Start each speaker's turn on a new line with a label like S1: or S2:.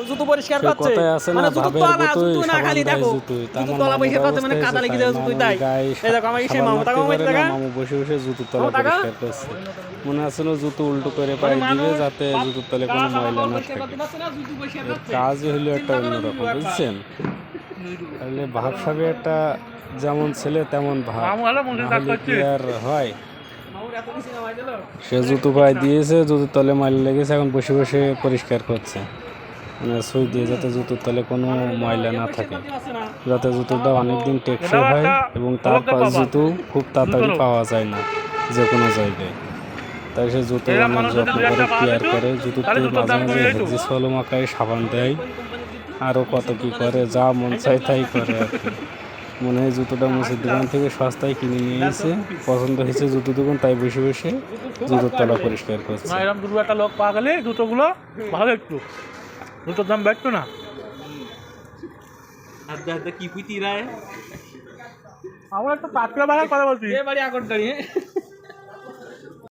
S1: জুতো পরিষ্কার করছে মানে জুতো তলা না খালি দেখো জুতো তলা পরিষ্কার করছে মানে কাদা লেগে যাবে জুতোই তাই এই দেখো আমার সেই মামু তাকে
S2: মামু বসে বসে জুতো তলা পরিষ্কার করছে মনে আসলে জুতো উল্টো করে পায়ে দিবে যাতে জুতোর তলে কোনো ময়লা না থাকে কাজই হলো একটা অন্যরকম বুঝছেন তাহলে ভাব সাবে একটা যেমন ছেলে তেমন ভাব নাহলে কি আর হয় সে জুতো পায়ে দিয়েছে জুতোর তলে ময়লা লেগেছে এখন বসে বসে পরিষ্কার করছে মানে সুই দিয়ে যাতে জুতোর তলে কোনো ময়লা না থাকে যাতে জুতোটা অনেকদিন টেকসই হয় এবং তার জুতো খুব তাড়াতাড়ি পাওয়া যায় না যে কোনো জায়গায় তাই সে জুতো অনেক যত্ন করে কেয়ার করে জুতোতে মাঝে মাঝে হেজি সলম আঁকায় সাবান দেয় আরও কত কী করে যা মন চায় তাই করে আর কি মনে হয় জুতোটা মুচির দোকান থেকে সস্তায় কিনে নিয়ে এসে পছন্দ হয়েছে জুতো দোকান তাই বসে বসে জুতোর তলা পরিষ্কার করছে
S3: এরকম দুটো একটা লোক পাওয়া গেলে জুতোগুলো ভালো একটু জুতোর দাম বাড়তো না
S1: কি পুঁতি রায়
S3: আমরা একটা পাতলা বাড়ার কথা বলছি
S1: বাড়ি আকর দাঁড়িয়ে